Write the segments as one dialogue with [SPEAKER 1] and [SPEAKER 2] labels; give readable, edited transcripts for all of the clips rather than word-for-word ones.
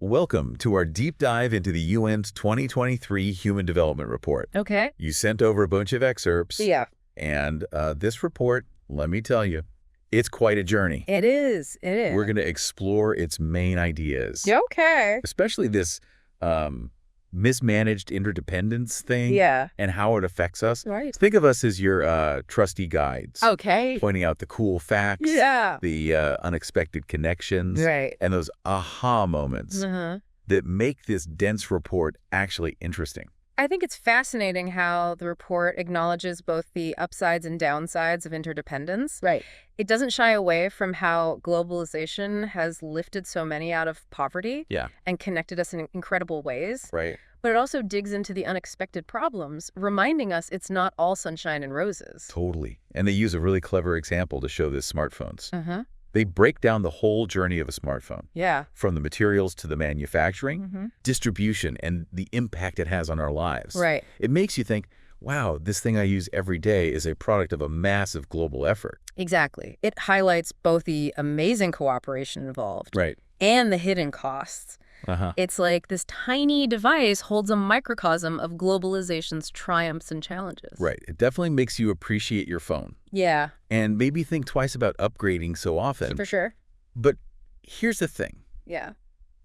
[SPEAKER 1] Welcome to our deep dive into the UN's 2023 Human Development Report.
[SPEAKER 2] Okay.
[SPEAKER 1] You sent over a bunch of excerpts.
[SPEAKER 2] Yeah.
[SPEAKER 1] And this report, let me tell you, it's quite a journey.
[SPEAKER 2] It is. It is.
[SPEAKER 1] We're going to explore its main ideas.
[SPEAKER 2] Okay.
[SPEAKER 1] Especially this mismanaged interdependence thing.
[SPEAKER 2] Yeah.
[SPEAKER 1] And how it affects us.
[SPEAKER 2] Right.
[SPEAKER 1] Think of us as your trusty guides.
[SPEAKER 2] Okay.
[SPEAKER 1] Pointing out the cool facts.
[SPEAKER 2] Yeah.
[SPEAKER 1] The unexpected connections.
[SPEAKER 2] Right.
[SPEAKER 1] And those aha moments that make this dense report actually interesting.
[SPEAKER 2] I think it's fascinating how the report acknowledges both the upsides and downsides of interdependence. Right. It doesn't shy away from how globalization has lifted so many out of poverty and connected us in incredible ways.
[SPEAKER 1] Right.
[SPEAKER 2] But it also digs into the unexpected problems, reminding us it's not all sunshine and roses.
[SPEAKER 1] Totally. And they use a really clever example to show this: smartphones.
[SPEAKER 2] Uh-huh.
[SPEAKER 1] They break down the whole journey of a smartphone.
[SPEAKER 2] Yeah.
[SPEAKER 1] From the materials to the manufacturing, distribution, and the impact it has on our lives.
[SPEAKER 2] Right.
[SPEAKER 1] It makes you think, wow, this thing I use every day is a product of a massive global effort.
[SPEAKER 2] Exactly. It highlights both the amazing cooperation involved and the hidden costs. It's like this tiny device holds a microcosm of globalization's triumphs and challenges.
[SPEAKER 1] Right. It definitely makes you appreciate your phone.
[SPEAKER 2] Yeah.
[SPEAKER 1] And maybe think twice about upgrading so often.
[SPEAKER 2] For sure.
[SPEAKER 1] But here's the thing.
[SPEAKER 2] Yeah.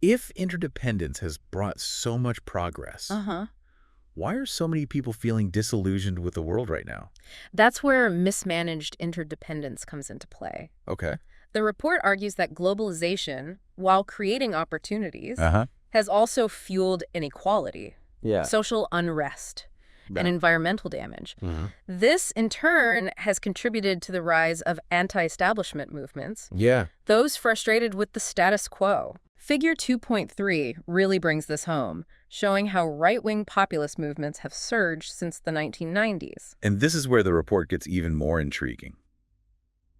[SPEAKER 1] If interdependence has brought so much progress, why are so many people feeling disillusioned with the world right now?
[SPEAKER 2] That's where mismanaged interdependence comes into play.
[SPEAKER 1] Okay.
[SPEAKER 2] The report argues that globalization, while creating opportunities, has also fueled inequality, social unrest, and environmental damage. This, in turn, has contributed to the rise of anti-establishment movements, those frustrated with the status quo. Figure 2.3 really brings this home, showing how right-wing populist movements have surged since the 1990s.
[SPEAKER 1] And this is where the report gets even more intriguing.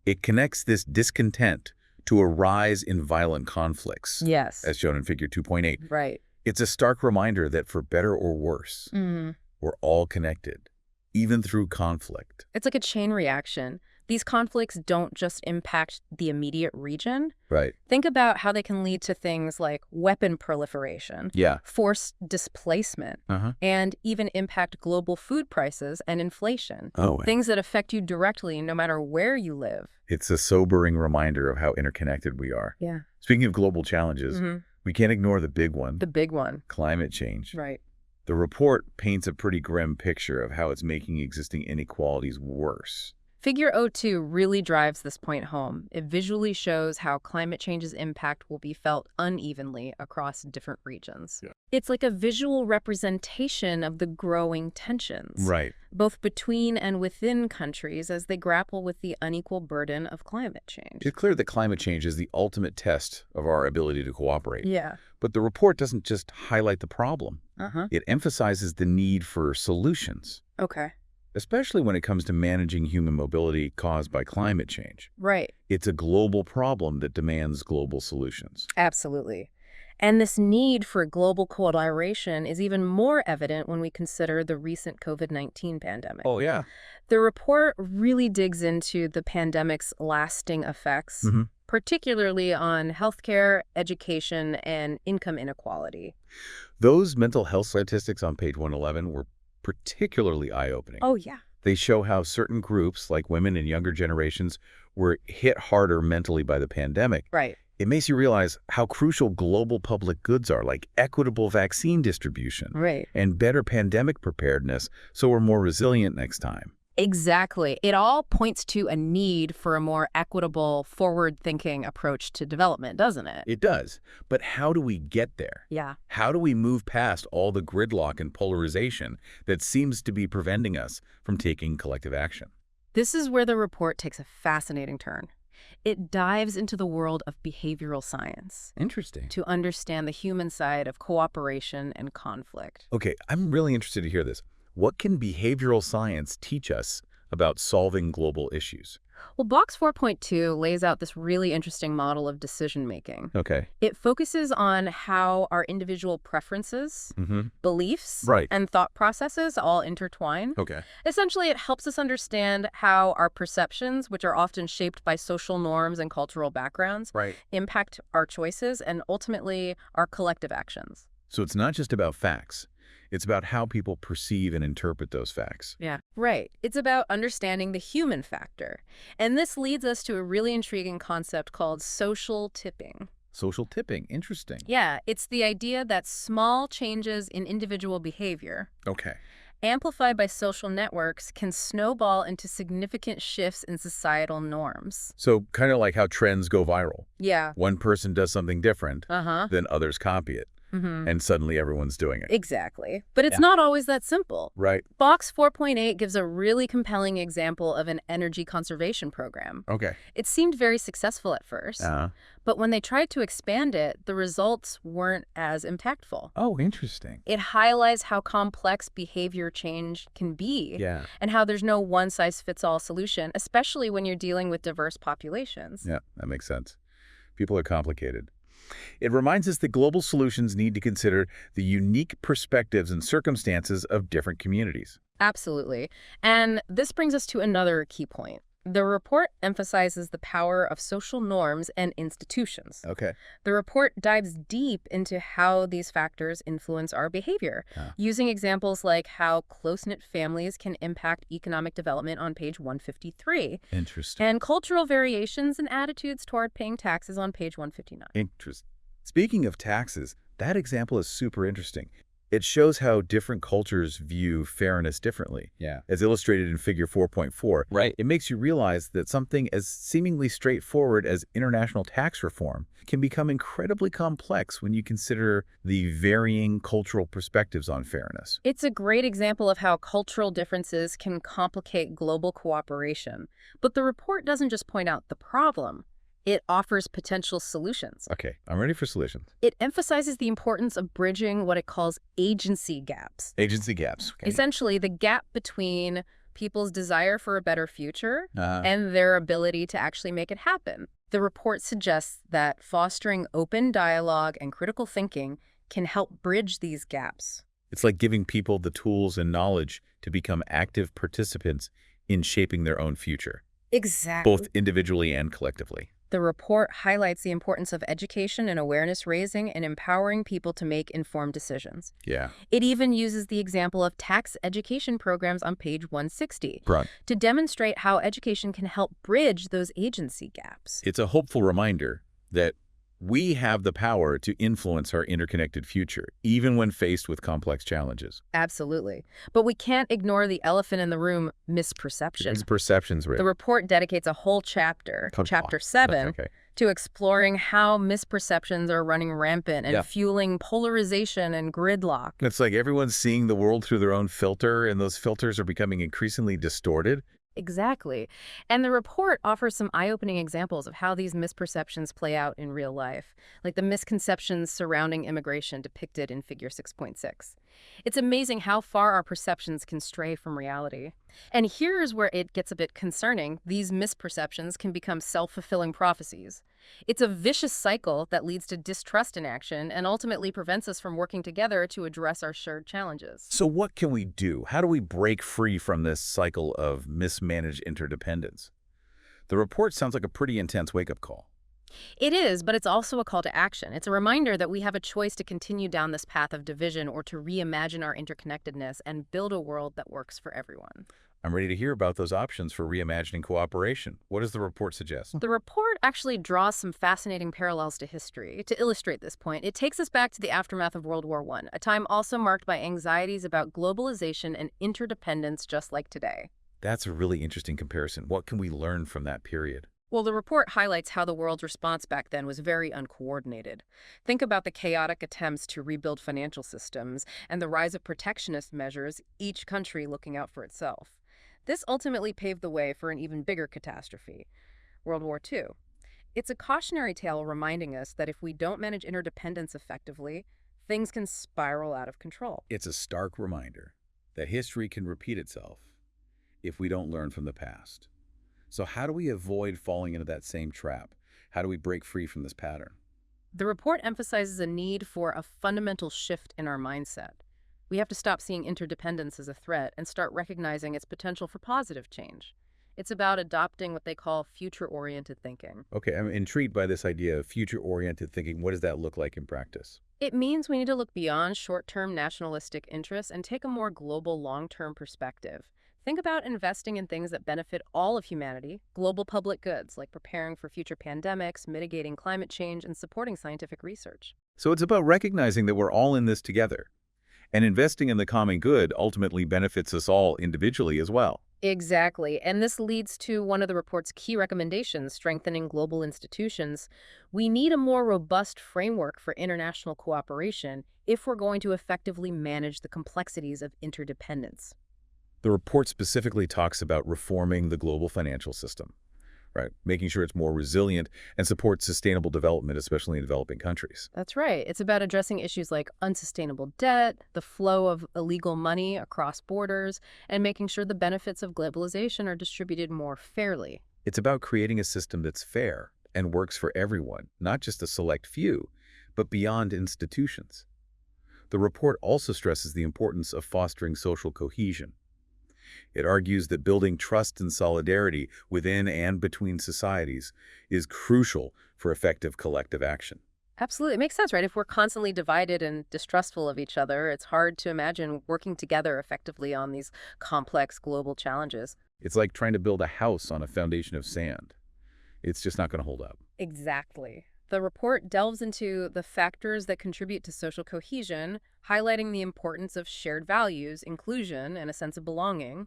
[SPEAKER 1] It connects this discontent to a rise in violent conflicts, as shown in Figure 2.8.
[SPEAKER 2] Right.
[SPEAKER 1] It's a stark reminder that for better or worse, we're all connected, even through conflict.
[SPEAKER 2] It's like a chain reaction. These conflicts don't just impact the immediate region.
[SPEAKER 1] Right.
[SPEAKER 2] Think about how they can lead to things like weapon proliferation, forced displacement, and impact impact global food prices and inflation. Things that affect you directly no matter where you live.
[SPEAKER 1] It's a sobering reminder of how interconnected we are.
[SPEAKER 2] Yeah.
[SPEAKER 1] Speaking of global challenges, we can't ignore the big one.
[SPEAKER 2] The big one.
[SPEAKER 1] Climate change.
[SPEAKER 2] Right.
[SPEAKER 1] The report paints a pretty grim picture of how it's making existing inequalities worse.
[SPEAKER 2] Figure 02 really drives this point home. It visually shows how climate change's impact will be felt unevenly across different regions. It's like a visual representation of the growing tensions, both between and within countries as they grapple with the unequal burden of climate change.
[SPEAKER 1] It's clear that climate change is the ultimate test of our ability to cooperate.
[SPEAKER 2] Yeah.
[SPEAKER 1] But the report doesn't just highlight the problem. It emphasizes the need for solutions.
[SPEAKER 2] Okay.
[SPEAKER 1] Especially when it comes to managing human mobility caused by climate change.
[SPEAKER 2] Right.
[SPEAKER 1] It's a global problem that demands global solutions.
[SPEAKER 2] Absolutely. And this need for global collaboration is even more evident when we consider the recent COVID-19 pandemic.
[SPEAKER 1] Oh, yeah.
[SPEAKER 2] The report really digs into the pandemic's lasting effects, particularly on healthcare, education, and income inequality.
[SPEAKER 1] Those mental health statistics on page 111 were particularly eye-opening.
[SPEAKER 2] Oh, yeah.
[SPEAKER 1] They show how certain groups, like women and younger generations, were hit harder mentally by the pandemic.
[SPEAKER 2] Right.
[SPEAKER 1] It makes you realize how crucial global public goods are, like equitable vaccine distribution and better pandemic preparedness, so we're more resilient next time.
[SPEAKER 2] Exactly. It all points to a need for a more equitable, forward-thinking approach to development, doesn't it?
[SPEAKER 1] It does. But how do we get there?
[SPEAKER 2] Yeah.
[SPEAKER 1] How do we move past all the gridlock and polarization that seems to be preventing us from taking collective action?
[SPEAKER 2] This is where the report takes a fascinating turn. It dives into the world of behavioral science.
[SPEAKER 1] Interesting.
[SPEAKER 2] To understand the human side of cooperation and conflict.
[SPEAKER 1] Okay, I'm really interested to hear this. What can behavioral science teach us about solving global issues?
[SPEAKER 2] Well, Box 4.2 lays out this really interesting model of decision-making.
[SPEAKER 1] Okay.
[SPEAKER 2] It focuses on how our individual preferences, beliefs,
[SPEAKER 1] Right.
[SPEAKER 2] and thought processes all intertwine.
[SPEAKER 1] Okay.
[SPEAKER 2] Essentially, it helps us understand how our perceptions, which are often shaped by social norms and cultural backgrounds,
[SPEAKER 1] Right.
[SPEAKER 2] impact our choices and ultimately our collective actions.
[SPEAKER 1] So it's not just about facts. It's about how people perceive and interpret those facts.
[SPEAKER 2] Yeah. Right. It's about understanding the human factor. And this leads us to a really intriguing concept called social tipping.
[SPEAKER 1] Social tipping. Interesting.
[SPEAKER 2] Yeah, it's the idea that small changes in individual behavior,
[SPEAKER 1] Okay.
[SPEAKER 2] amplified by social networks, can snowball into significant shifts in societal norms.
[SPEAKER 1] So kind of like how trends go viral.
[SPEAKER 2] Yeah.
[SPEAKER 1] One person does something different, then others copy it. And suddenly everyone's doing it.
[SPEAKER 2] Exactly. But it's not always that simple.
[SPEAKER 1] Right.
[SPEAKER 2] Box 4.8 gives a really compelling example of an energy conservation program.
[SPEAKER 1] Okay.
[SPEAKER 2] It seemed very successful at first, but when they tried to expand it, the results weren't as impactful.
[SPEAKER 1] Oh, interesting.
[SPEAKER 2] It highlights how complex behavior change can be and how there's no one-size-fits-all solution, especially when you're dealing with diverse populations.
[SPEAKER 1] Yeah, that makes sense. People are complicated. It reminds us that global solutions need to consider the unique perspectives and circumstances of different communities.
[SPEAKER 2] Absolutely. And this brings us to another key point. The report emphasizes the power of social norms and institutions.
[SPEAKER 1] Okay.
[SPEAKER 2] The report dives deep into how these factors influence our behavior, using examples like how close-knit families can impact economic development on page 153.
[SPEAKER 1] Interesting.
[SPEAKER 2] And cultural variations and attitudes toward paying taxes on page 159.
[SPEAKER 1] Interesting. Speaking of taxes, that example is super interesting. It shows how different cultures view fairness differently.
[SPEAKER 3] Yeah.
[SPEAKER 1] As illustrated in figure 4.4.
[SPEAKER 3] Right.
[SPEAKER 1] It makes you realize that something as seemingly straightforward as international tax reform can become incredibly complex when you consider the varying cultural perspectives on fairness.
[SPEAKER 2] It's a great example of how cultural differences can complicate global cooperation. But the report doesn't just point out the problem. It offers potential solutions.
[SPEAKER 1] Okay, I'm ready for solutions.
[SPEAKER 2] It emphasizes the importance of bridging what it calls agency gaps.
[SPEAKER 1] Agency gaps. Okay.
[SPEAKER 2] Essentially, the gap between people's desire for a better future and their ability to actually make it happen. The report suggests that fostering open dialogue and critical thinking can help bridge these gaps.
[SPEAKER 1] It's like giving people the tools and knowledge to become active participants in shaping their own future.
[SPEAKER 2] Exactly.
[SPEAKER 1] Both individually and collectively.
[SPEAKER 2] The report highlights the importance of education and awareness raising and empowering people to make informed decisions.
[SPEAKER 1] Yeah.
[SPEAKER 2] It even uses the example of tax education programs on page 160 to demonstrate how education can help bridge those agency gaps.
[SPEAKER 1] It's a hopeful reminder that we have the power to influence our interconnected future, even when faced with complex challenges.
[SPEAKER 2] Absolutely. But we can't ignore the elephant in the room, misperception.
[SPEAKER 1] Misperceptions, Rick.
[SPEAKER 2] The report dedicates a whole chapter, chapter 7, to exploring how misperceptions are running rampant and fueling polarization and gridlock.
[SPEAKER 1] It's like everyone's seeing the world through their own filter, and those filters are becoming increasingly distorted.
[SPEAKER 2] Exactly. And the report offers some eye-opening examples of how these misperceptions play out in real life, like the misconceptions surrounding immigration depicted in figure 6.6. It's amazing how far our perceptions can stray from reality. And here's where it gets a bit concerning. These misperceptions can become self-fulfilling prophecies. It's a vicious cycle that leads to distrust in action and ultimately prevents us from working together to address our shared challenges.
[SPEAKER 1] So what can we do? How do we break free from this cycle of mismanaged interdependence? The report sounds like a pretty intense wake-up call.
[SPEAKER 2] It is, but it's also a call to action. It's a reminder that we have a choice to continue down this path of division or to reimagine our interconnectedness and build a world that works for everyone.
[SPEAKER 1] I'm ready to hear about those options for reimagining cooperation. What does the report suggest?
[SPEAKER 2] The report actually draws some fascinating parallels to history. To illustrate this point, it takes us back to the aftermath of World War I, a time also marked by anxieties about globalization and interdependence just like today.
[SPEAKER 1] That's a really interesting comparison. What can we learn from that period?
[SPEAKER 2] Well, the report highlights how the world's response back then was very uncoordinated. Think about the chaotic attempts to rebuild financial systems and the rise of protectionist measures, each country looking out for itself. This ultimately paved the way for an even bigger catastrophe, World War II. It's a cautionary tale reminding us that if we don't manage interdependence effectively, things can spiral out of control.
[SPEAKER 1] It's a stark reminder that history can repeat itself if we don't learn from the past. So how do we avoid falling into that same trap? How do we break free from this pattern?
[SPEAKER 2] The report emphasizes a need for a fundamental shift in our mindset. We have to stop seeing interdependence as a threat and start recognizing its potential for positive change. It's about adopting what they call future-oriented thinking.
[SPEAKER 1] Okay, I'm intrigued by this idea of future-oriented thinking. What does that look like in practice?
[SPEAKER 2] It means we need to look beyond short-term nationalistic interests and take a more global, long-term perspective. Think about investing in things that benefit all of humanity, global public goods, like preparing for future pandemics, mitigating climate change, and supporting scientific research.
[SPEAKER 1] So it's about recognizing that we're all in this together. And investing in the common good ultimately benefits us all individually as well.
[SPEAKER 2] Exactly. And this leads to one of the report's key recommendations, strengthening global institutions. We need a more robust framework for international cooperation if we're going to effectively manage the complexities of interdependence.
[SPEAKER 1] The report specifically talks about reforming the global financial system, right? Making sure it's more resilient and supports sustainable development, especially in developing countries.
[SPEAKER 2] That's right. It's about addressing issues like unsustainable debt, the flow of illegal money across borders, and making sure the benefits of globalization are distributed more fairly.
[SPEAKER 1] It's about creating a system that's fair and works for everyone, not just a select few, but beyond institutions. The report also stresses the importance of fostering social cohesion. It argues that building trust and solidarity within and between societies is crucial for effective collective action.
[SPEAKER 2] Absolutely. It makes sense, right? If we're constantly divided and distrustful of each other, it's hard to imagine working together effectively on these complex global challenges.
[SPEAKER 1] It's like trying to build a house on a foundation of sand. It's just not going to hold up.
[SPEAKER 2] Exactly. The report delves into the factors that contribute to social cohesion, highlighting the importance of shared values, inclusion, and a sense of belonging.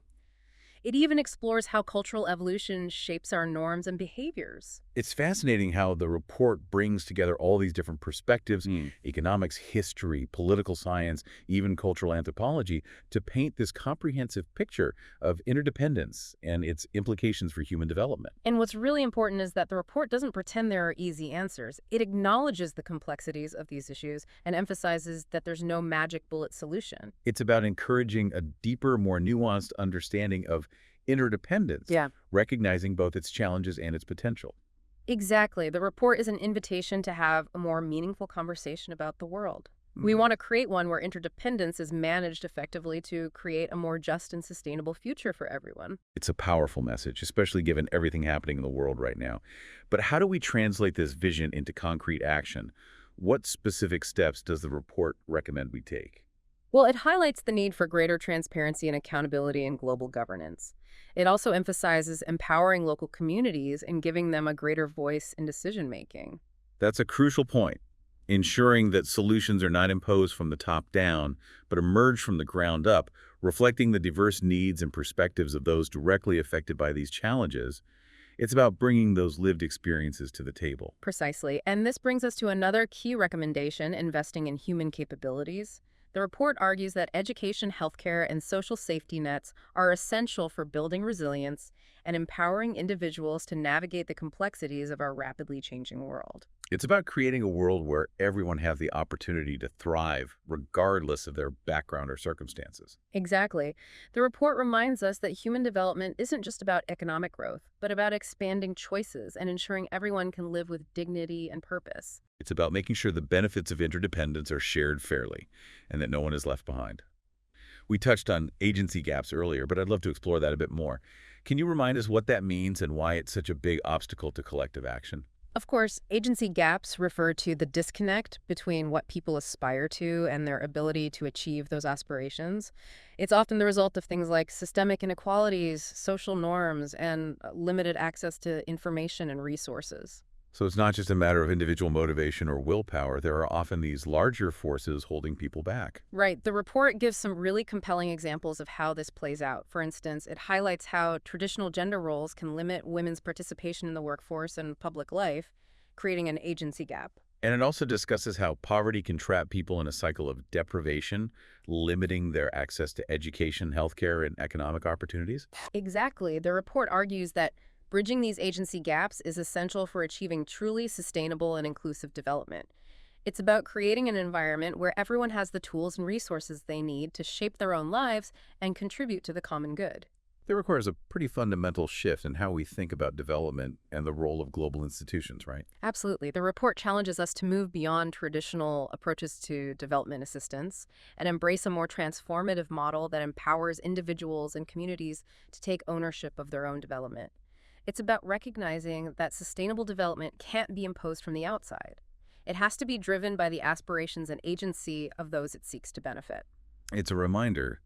[SPEAKER 2] It even explores how cultural evolution shapes our norms and behaviors.
[SPEAKER 1] It's fascinating how the report brings together all these different perspectives, economics, history, political science, even cultural anthropology, to paint this comprehensive picture of interdependence and its implications for human development.
[SPEAKER 2] And what's really important is that the report doesn't pretend there are easy answers. It acknowledges the complexities of these issues and emphasizes that there's no magic bullet solution.
[SPEAKER 1] It's about encouraging a deeper, more nuanced understanding of interdependence, recognizing both its challenges and its potential.
[SPEAKER 2] Exactly. The report is an invitation to have a more meaningful conversation about the world. We want to create one where interdependence is managed effectively to create a more just and sustainable future for everyone.
[SPEAKER 1] It's a powerful message, especially given everything happening in the world right now. But how do we translate this vision into concrete action? What specific steps does the report recommend we take?
[SPEAKER 2] Well, it highlights the need for greater transparency and accountability in global governance. It also emphasizes empowering local communities and giving them a greater voice in decision-making.
[SPEAKER 1] That's a crucial point. Ensuring that solutions are not imposed from the top down, but emerge from the ground up, reflecting the diverse needs and perspectives of those directly affected by these challenges. It's about bringing those lived experiences to the table.
[SPEAKER 2] Precisely. And this brings us to another key recommendation, investing in human capabilities. The report argues that education, healthcare, and social safety nets are essential for building resilience and empowering individuals to navigate the complexities of our rapidly changing world.
[SPEAKER 1] It's about creating a world where everyone has the opportunity to thrive, regardless of their background or circumstances.
[SPEAKER 2] Exactly. The report reminds us that human development isn't just about economic growth, but about expanding choices and ensuring everyone can live with dignity and purpose.
[SPEAKER 1] It's about making sure the benefits of interdependence are shared fairly and that no one is left behind. We touched on agency gaps earlier, but I'd love to explore that a bit more. Can you remind us what that means and why it's such a big obstacle to collective action?
[SPEAKER 2] Of course, agency gaps refer to the disconnect between what people aspire to and their ability to achieve those aspirations. It's often the result of things like systemic inequalities, social norms, and limited access to information and resources.
[SPEAKER 1] So it's not just a matter of individual motivation or willpower. There are often these larger forces holding people back.
[SPEAKER 2] Right. The report gives some really compelling examples of how this plays out. For instance, it highlights how traditional gender roles can limit women's participation in the workforce and public life, creating an agency gap.
[SPEAKER 1] And it also discusses how poverty can trap people in a cycle of deprivation, limiting their access to education, healthcare, and economic opportunities.
[SPEAKER 2] Exactly. The report argues that bridging these agency gaps is essential for achieving truly sustainable and inclusive development. It's about creating an environment where everyone has the tools and resources they need to shape their own lives and contribute to the common good.
[SPEAKER 1] That requires a pretty fundamental shift in how we think about development and the role of global institutions, right?
[SPEAKER 2] Absolutely. The report challenges us to move beyond traditional approaches to development assistance and embrace a more transformative model that empowers individuals and communities to take ownership of their own development. It's about recognizing that sustainable development can't be imposed from the outside. It has to be driven by the aspirations and agency of those it seeks to benefit.
[SPEAKER 1] It's a reminder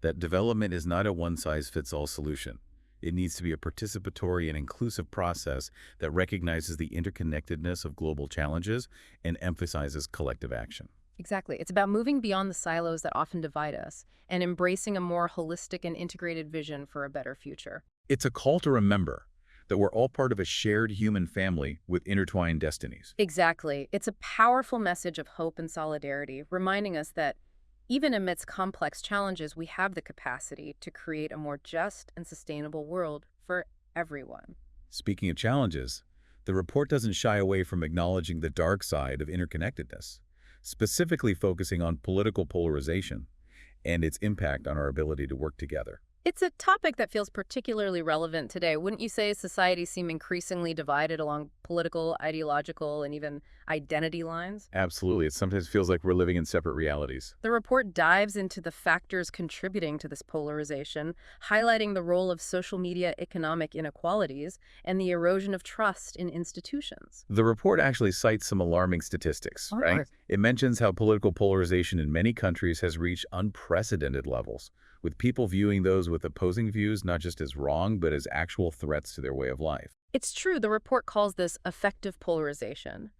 [SPEAKER 1] that development is not a one-size-fits-all solution. It needs to be a participatory and inclusive process that recognizes the interconnectedness of global challenges and emphasizes collective action.
[SPEAKER 2] Exactly. It's about moving beyond the silos that often divide us and embracing a more holistic and integrated vision for a better future.
[SPEAKER 1] It's a call to remember that we're all part of a shared human family with intertwined destinies.
[SPEAKER 2] Exactly. It's a powerful message of hope and solidarity, reminding us that even amidst complex challenges, we have the capacity to create a more just and sustainable world for everyone.
[SPEAKER 1] Speaking of challenges, the report doesn't shy away from acknowledging the dark side of interconnectedness, specifically focusing on political polarization and its impact on our ability to work together.
[SPEAKER 2] It's a topic that feels particularly relevant today. Wouldn't you say societies seem increasingly divided along political, ideological, and even identity lines?
[SPEAKER 1] Absolutely. It sometimes feels like we're living in separate realities.
[SPEAKER 2] The report dives into the factors contributing to this polarization, highlighting the role of social media economic inequalities and the erosion of trust in institutions.
[SPEAKER 1] The report actually cites some alarming statistics, right? It mentions how political polarization in many countries has reached unprecedented levels, with people viewing those with opposing views not just as wrong, but as actual threats to their way of life.
[SPEAKER 2] It's true, the report calls this effective polarization.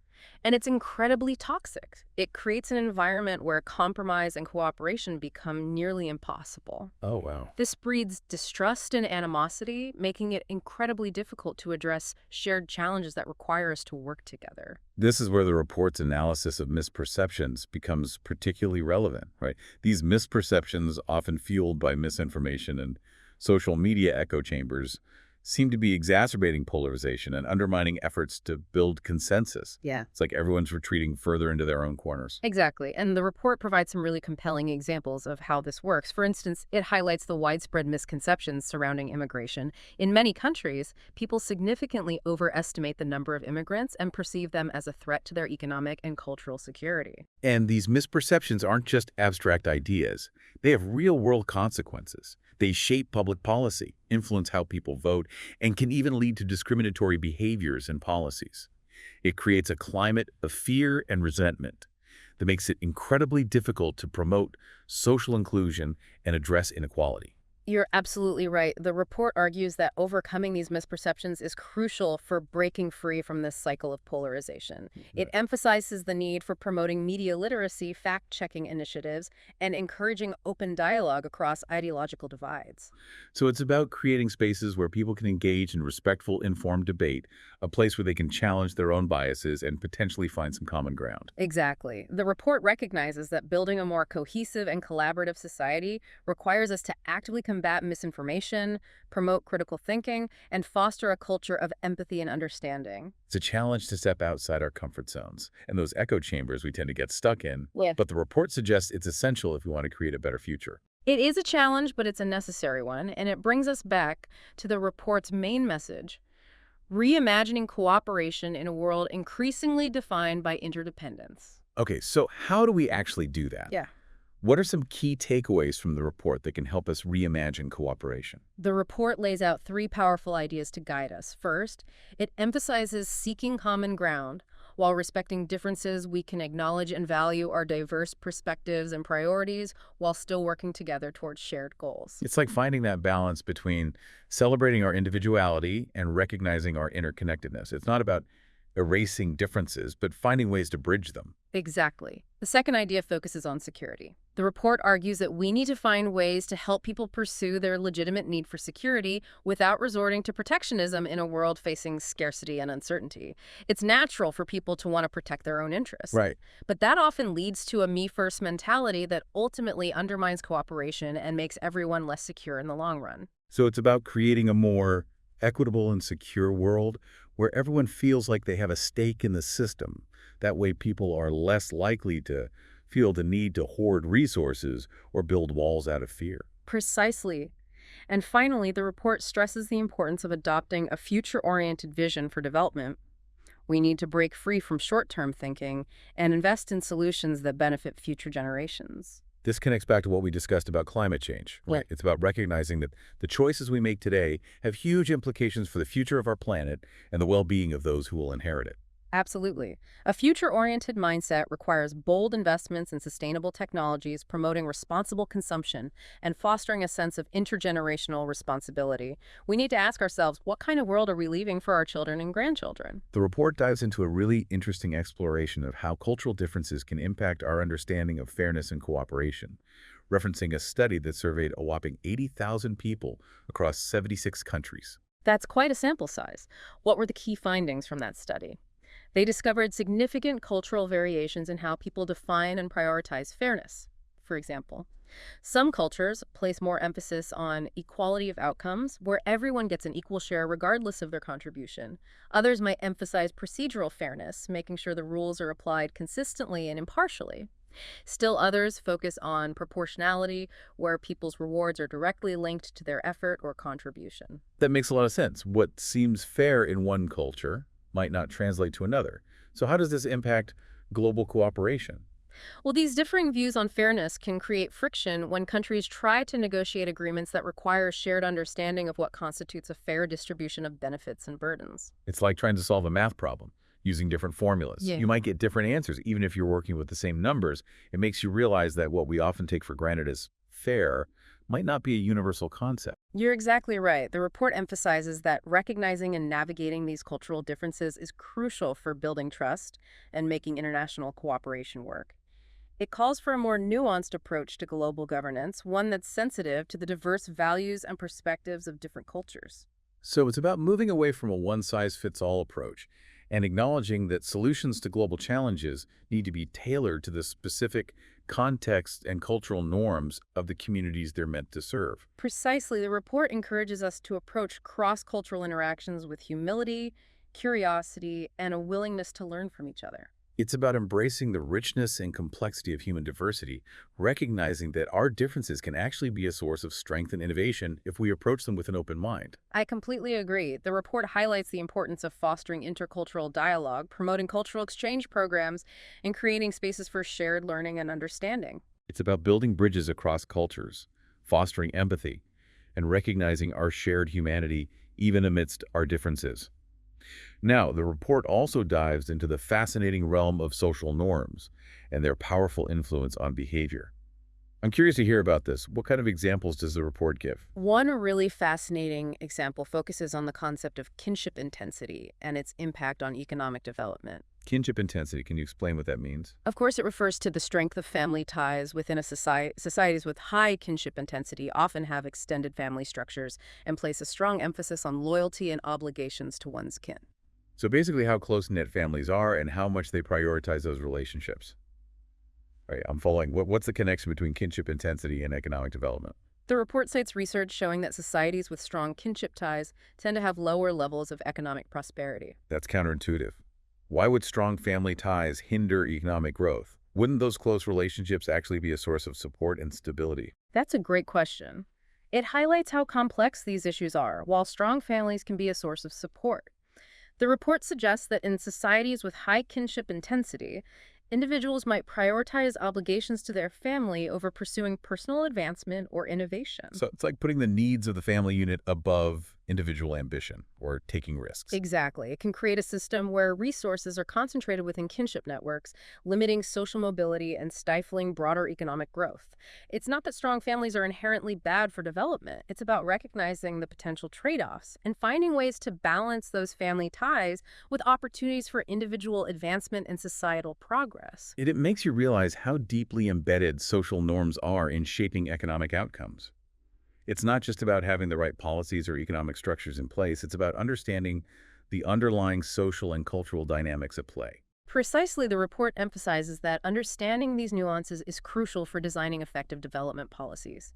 [SPEAKER 2] And it's incredibly toxic. It creates an environment where compromise and cooperation become nearly impossible.
[SPEAKER 1] Oh, wow.
[SPEAKER 2] This breeds distrust and animosity, making it incredibly difficult to address shared challenges that require us to work together.
[SPEAKER 1] This is where the report's analysis of misperceptions becomes particularly relevant, right? These misperceptions, often fueled by misinformation and social media echo chambers, seem to be exacerbating polarization and undermining efforts to build consensus.
[SPEAKER 2] Yeah.
[SPEAKER 1] It's like everyone's retreating further into their own corners.
[SPEAKER 2] Exactly. And the report provides some really compelling examples of how this works. For instance, it highlights the widespread misconceptions surrounding immigration. In many countries, people significantly overestimate the number of immigrants and perceive them as a threat to their economic and cultural security.
[SPEAKER 1] And these misperceptions aren't just abstract ideas. They have real-world consequences. They shape public policy, influence how people vote, and can even lead to discriminatory behaviors and policies. It creates a climate of fear and resentment that makes it incredibly difficult to promote social inclusion and address inequality.
[SPEAKER 2] You're absolutely right. The report argues that overcoming these misperceptions is crucial for breaking free from this cycle of polarization. It emphasizes the need for promoting media literacy, fact-checking initiatives, and encouraging open dialogue across ideological divides.
[SPEAKER 1] So it's about creating spaces where people can engage in respectful, informed debate, a place where they can challenge their own biases and potentially find some common ground.
[SPEAKER 2] Exactly. The report recognizes that building a more cohesive and collaborative society requires us to actively combat misinformation, promote critical thinking, and foster a culture of empathy and understanding.
[SPEAKER 1] It's a challenge to step outside our comfort zones and those echo chambers we tend to get stuck in, but the report suggests it's essential if we want to create a better future.
[SPEAKER 2] It is a challenge, but it's a necessary one, and it brings us back to the report's main message: reimagining cooperation in a world increasingly defined by interdependence.
[SPEAKER 1] Okay, so how do we actually do that?
[SPEAKER 2] Yeah.
[SPEAKER 1] What are some key takeaways from the report that can help us reimagine cooperation?
[SPEAKER 2] The report lays out 3 powerful ideas to guide us. First, it emphasizes seeking common ground. While respecting differences, we can acknowledge and value our diverse perspectives and priorities while still working together towards shared goals.
[SPEAKER 1] It's like finding that balance between celebrating our individuality and recognizing our interconnectedness. It's not about erasing differences, but finding ways to bridge them.
[SPEAKER 2] Exactly. The second idea focuses on security. The report argues that we need to find ways to help people pursue their legitimate need for security without resorting to protectionism in a world facing scarcity and uncertainty. It's natural for people to want to protect their own interests.
[SPEAKER 1] Right.
[SPEAKER 2] But that often leads to a me-first mentality that ultimately undermines cooperation and makes everyone less secure in the long run.
[SPEAKER 1] So it's about creating a more equitable and secure world where everyone feels like they have a stake in the system. That way people are less likely to feel the need to hoard resources or build walls out of fear.
[SPEAKER 2] Precisely. And finally, the report stresses the importance of adopting a future-oriented vision for development. We need to break free from short-term thinking and invest in solutions that benefit future generations.
[SPEAKER 1] This connects back to what we discussed about climate change, right? It's about recognizing that the choices we make today have huge implications for the future of our planet and the well-being of those who will inherit it.
[SPEAKER 2] Absolutely. A future-oriented mindset requires bold investments in sustainable technologies, promoting responsible consumption, and fostering a sense of intergenerational responsibility. We need to ask ourselves, what kind of world are we leaving for our children and grandchildren?
[SPEAKER 1] The report dives into a really interesting exploration of how cultural differences can impact our understanding of fairness and cooperation, referencing a study that surveyed a whopping 80,000 people across 76 countries.
[SPEAKER 2] That's quite a sample size. What were the key findings from that study? They discovered significant cultural variations in how people define and prioritize fairness. For example, some cultures place more emphasis on equality of outcomes, where everyone gets an equal share regardless of their contribution. Others might emphasize procedural fairness, making sure the rules are applied consistently and impartially. Still others focus on proportionality, where people's rewards are directly linked to their effort or contribution.
[SPEAKER 1] That makes a lot of sense. What seems fair in one culture might not translate to another. So how does this impact global cooperation?
[SPEAKER 2] Well, these differing views on fairness can create friction when countries try to negotiate agreements that require a shared understanding of what constitutes a fair distribution of benefits and burdens.
[SPEAKER 1] It's like trying to solve a math problem using different formulas.
[SPEAKER 2] Yeah.
[SPEAKER 1] You might get different answers, even if you're working with the same numbers. It makes you realize that what we often take for granted as fair might not be a universal concept.
[SPEAKER 2] You're exactly right. The report emphasizes that recognizing and navigating these cultural differences is crucial for building trust and making international cooperation work. It calls for a more nuanced approach to global governance, one that's sensitive to the diverse values and perspectives of different cultures.
[SPEAKER 1] So it's about moving away from a one-size-fits-all approach and acknowledging that solutions to global challenges need to be tailored to the specific context and cultural norms of the communities they're meant to serve.
[SPEAKER 2] Precisely, the report encourages us to approach cross-cultural interactions with humility, curiosity, and a willingness to learn from each other.
[SPEAKER 1] It's about embracing the richness and complexity of human diversity, recognizing that our differences can actually be a source of strength and innovation if we approach them with an open mind.
[SPEAKER 2] I completely agree. The report highlights the importance of fostering intercultural dialogue, promoting cultural exchange programs, and creating spaces for shared learning and understanding.
[SPEAKER 1] It's about building bridges across cultures, fostering empathy, and recognizing our shared humanity even amidst our differences. Now, the report also dives into the fascinating realm of social norms and their powerful influence on behavior. I'm curious to hear about this. What kind of examples does the report give?
[SPEAKER 2] One really fascinating example focuses on the concept of kinship intensity and its impact on economic development.
[SPEAKER 1] Kinship intensity, can you explain what that means?
[SPEAKER 2] Of course, it refers to the strength of family ties within a society. Societies with high kinship intensity often have extended family structures and place a strong emphasis on loyalty and obligations to one's kin.
[SPEAKER 1] So basically how close-knit families are and how much they prioritize those relationships. All right, I'm following. What's the connection between kinship intensity and economic development?
[SPEAKER 2] The report cites research showing that societies with strong kinship ties tend to have lower levels of economic prosperity.
[SPEAKER 1] That's counterintuitive. Why would strong family ties hinder economic growth? Wouldn't those close relationships actually be a source of support and stability?
[SPEAKER 2] That's a great question. It highlights how complex these issues are, while strong families can be a source of support. The report suggests that in societies with high kinship intensity, individuals might prioritize obligations to their family over pursuing personal advancement or innovation.
[SPEAKER 1] So it's like putting the needs of the family unit above individual ambition or taking risks.
[SPEAKER 2] Exactly. It can create a system where resources are concentrated within kinship networks, limiting social mobility and stifling broader economic growth. It's not that strong families are inherently bad for development. It's about recognizing the potential trade-offs and finding ways to balance those family ties with opportunities for individual advancement and societal progress.
[SPEAKER 1] It makes you realize how deeply embedded social norms are in shaping economic outcomes. It's not just about having the right policies or economic structures in place. It's about understanding the underlying social and cultural dynamics at play.
[SPEAKER 2] Precisely, the report emphasizes that understanding these nuances is crucial for designing effective development policies.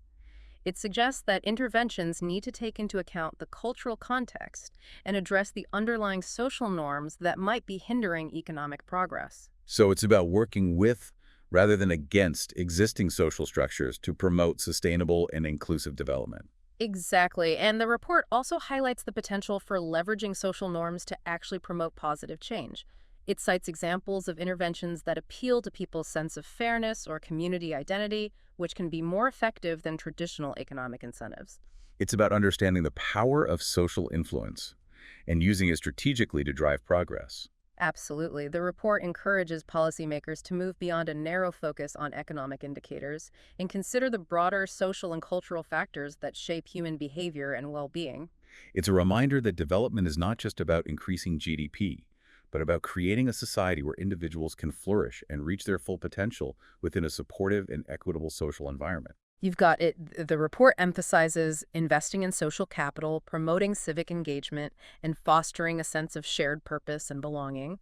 [SPEAKER 2] It suggests that interventions need to take into account the cultural context and address the underlying social norms that might be hindering economic progress.
[SPEAKER 1] So it's about working with rather than against existing social structures to promote sustainable and inclusive development.
[SPEAKER 2] Exactly. And the report also highlights the potential for leveraging social norms to actually promote positive change. It cites examples of interventions that appeal to people's sense of fairness or community identity, which can be more effective than traditional economic incentives.
[SPEAKER 1] It's about understanding the power of social influence and using it strategically to drive progress.
[SPEAKER 2] Absolutely. The report encourages policymakers to move beyond a narrow focus on economic indicators and consider the broader social and cultural factors that shape human behavior and well-being.
[SPEAKER 1] It's a reminder that development is not just about increasing GDP, but about creating a society where individuals can flourish and reach their full potential within a supportive and equitable social environment.
[SPEAKER 2] You've got it. The report emphasizes investing in social capital, promoting civic engagement, and fostering a sense of shared purpose and belonging.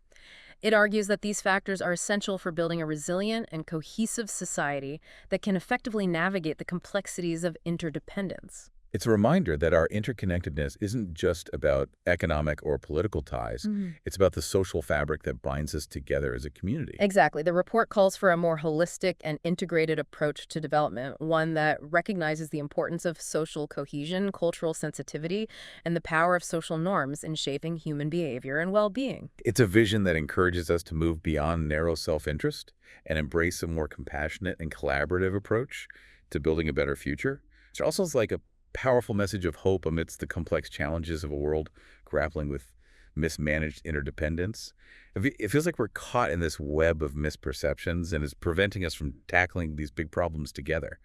[SPEAKER 2] It argues that these factors are essential for building a resilient and cohesive society that can effectively navigate the complexities of interdependence.
[SPEAKER 1] It's a reminder that our interconnectedness isn't just about economic or political ties. It's about the social fabric that binds us together as a community.
[SPEAKER 2] Exactly. The report calls for a more holistic and integrated approach to development, one that recognizes the importance of social cohesion, cultural sensitivity, and the power of social norms in shaping human behavior and well-being.
[SPEAKER 1] It's a vision that encourages us to move beyond narrow self-interest and embrace a more compassionate and collaborative approach to building a better future. It's also like a powerful message of hope amidst the complex challenges of a world grappling with mismanaged interdependence. It feels like we're caught in this web of misperceptions and is preventing us from tackling these big problems together.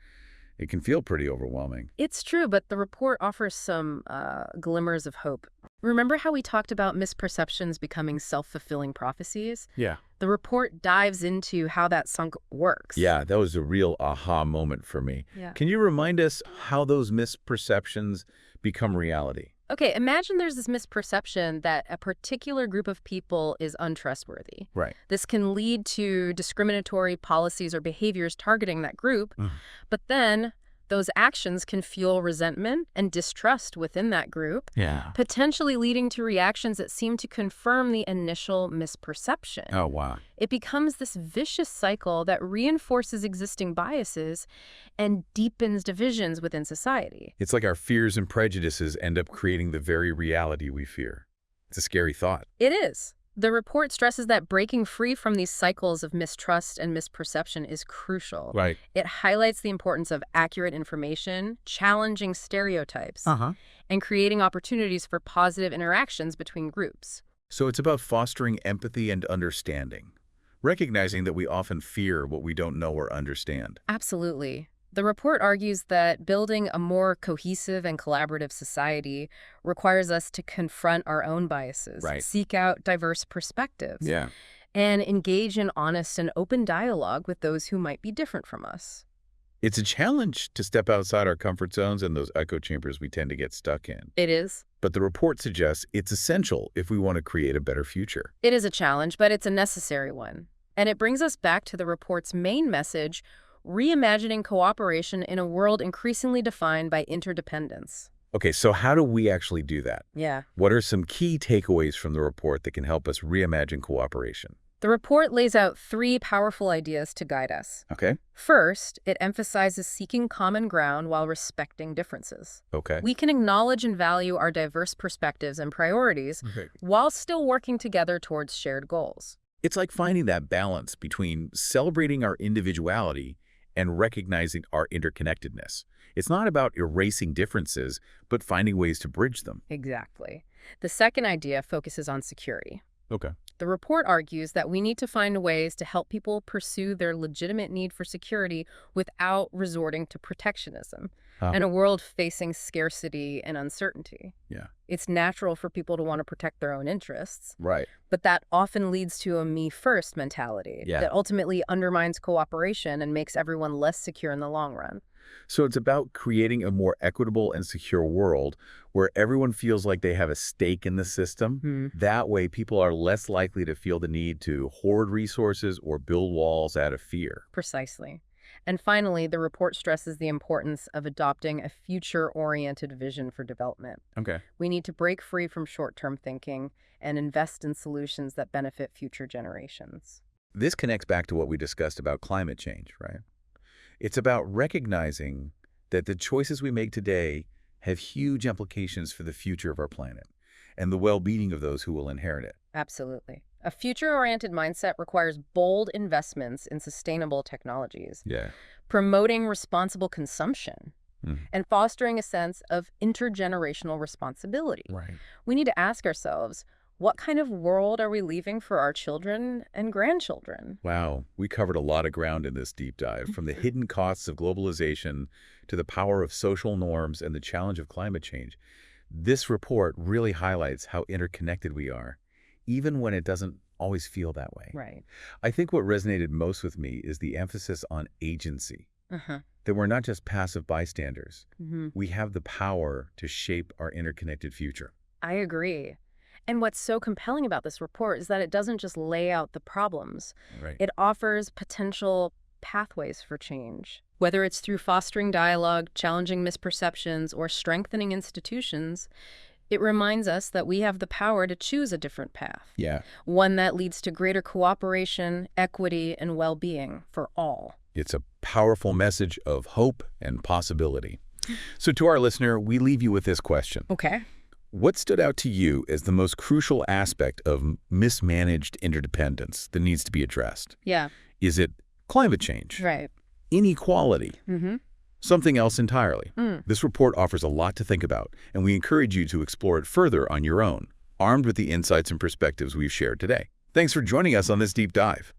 [SPEAKER 1] It can feel pretty overwhelming.
[SPEAKER 2] It's true, but the report offers some glimmers of hope. Remember how we talked about misperceptions becoming self-fulfilling prophecies?
[SPEAKER 1] Yeah.
[SPEAKER 2] The report dives into how that sunk works.
[SPEAKER 1] Yeah, that was a real aha moment for me.
[SPEAKER 2] Yeah.
[SPEAKER 1] Can you remind us how those misperceptions become reality?
[SPEAKER 2] Okay, imagine there's this misperception that a particular group of people is untrustworthy.
[SPEAKER 1] Right.
[SPEAKER 2] This can lead to discriminatory policies or behaviors targeting that group, but then those actions can fuel resentment and distrust within that group, potentially leading to reactions that seem to confirm the initial misperception.
[SPEAKER 1] Oh, wow.
[SPEAKER 2] It becomes this vicious cycle that reinforces existing biases and deepens divisions within society.
[SPEAKER 1] It's like our fears and prejudices end up creating the very reality we fear. It's a scary thought.
[SPEAKER 2] It is. The report stresses that breaking free from these cycles of mistrust and misperception is crucial.
[SPEAKER 1] Right.
[SPEAKER 2] It highlights the importance of accurate information, challenging stereotypes, and creating opportunities for positive interactions between groups.
[SPEAKER 1] So it's about fostering empathy and understanding, recognizing that we often fear what we don't know or understand.
[SPEAKER 2] Absolutely. The report argues that building a more cohesive and collaborative society requires us to confront our own biases, seek out diverse perspectives, and engage in honest and open dialogue with those who might be different from us.
[SPEAKER 1] It's a challenge to step outside our comfort zones and those echo chambers we tend to get stuck in.
[SPEAKER 2] It is.
[SPEAKER 1] But the report suggests it's essential if we want to create a better future.
[SPEAKER 2] It is a challenge, but it's a necessary one. And it brings us back to the report's main message: reimagining cooperation in a world increasingly defined by interdependence.
[SPEAKER 1] Okay, so how do we actually do that?
[SPEAKER 2] Yeah.
[SPEAKER 1] What are some key takeaways from the report that can help us reimagine cooperation?
[SPEAKER 2] The report lays out 3 powerful ideas to guide us.
[SPEAKER 1] Okay.
[SPEAKER 2] First, it emphasizes seeking common ground while respecting differences.
[SPEAKER 1] Okay.
[SPEAKER 2] We can acknowledge and value our diverse perspectives and priorities while still working together towards shared goals.
[SPEAKER 1] It's like finding that balance between celebrating our individuality and recognizing our interconnectedness. It's not about erasing differences, but finding ways to bridge them.
[SPEAKER 2] Exactly. The second idea focuses on security.
[SPEAKER 1] Okay.
[SPEAKER 2] The report argues that we need to find ways to help people pursue their legitimate need for security without resorting to protectionism in a world facing scarcity and uncertainty.
[SPEAKER 1] Yeah.
[SPEAKER 2] It's natural for people to want to protect their own interests.
[SPEAKER 1] Right.
[SPEAKER 2] But that often leads to a me-first mentality that ultimately undermines cooperation and makes everyone less secure in the long run.
[SPEAKER 1] So it's about creating a more equitable and secure world where everyone feels like they have a stake in the system. That way, people are less likely to feel the need to hoard resources or build walls out of fear.
[SPEAKER 2] Precisely. And finally, the report stresses the importance of adopting a future-oriented vision for development.
[SPEAKER 1] Okay.
[SPEAKER 2] We need to break free from short-term thinking and invest in solutions that benefit future generations.
[SPEAKER 1] This connects back to what we discussed about climate change, right? It's about recognizing that the choices we make today have huge implications for the future of our planet and the well-being of those who will inherit it.
[SPEAKER 2] Absolutely. A future-oriented mindset requires bold investments in sustainable technologies, promoting responsible consumption, and fostering a sense of intergenerational responsibility. We need to ask ourselves, what kind of world are we leaving for our children and grandchildren?
[SPEAKER 1] Wow, we covered a lot of ground in this deep dive, from the hidden costs of globalization to the power of social norms and the challenge of climate change. This report really highlights how interconnected we are, even when it doesn't always feel that way.
[SPEAKER 2] Right.
[SPEAKER 1] I think what resonated most with me is the emphasis on agency, that we're not just passive bystanders. We have the power to shape our interconnected future.
[SPEAKER 2] I agree. And what's so compelling about this report is that it doesn't just lay out the problems. It offers potential pathways for change. Whether it's through fostering dialogue, challenging misperceptions, or strengthening institutions, it reminds us that we have the power to choose a different path. One that leads to greater cooperation, equity, and well-being for all.
[SPEAKER 1] It's a powerful message of hope and possibility. So to our listener, we leave you with this question.
[SPEAKER 2] Okay.
[SPEAKER 1] What stood out to you as the most crucial aspect of mismanaged interdependence that needs to be addressed? Is it climate change? Inequality? Something else entirely? This report offers a lot to think about, and we encourage you to explore it further on your own, armed with the insights and perspectives we've shared today. Thanks for joining us on this deep dive.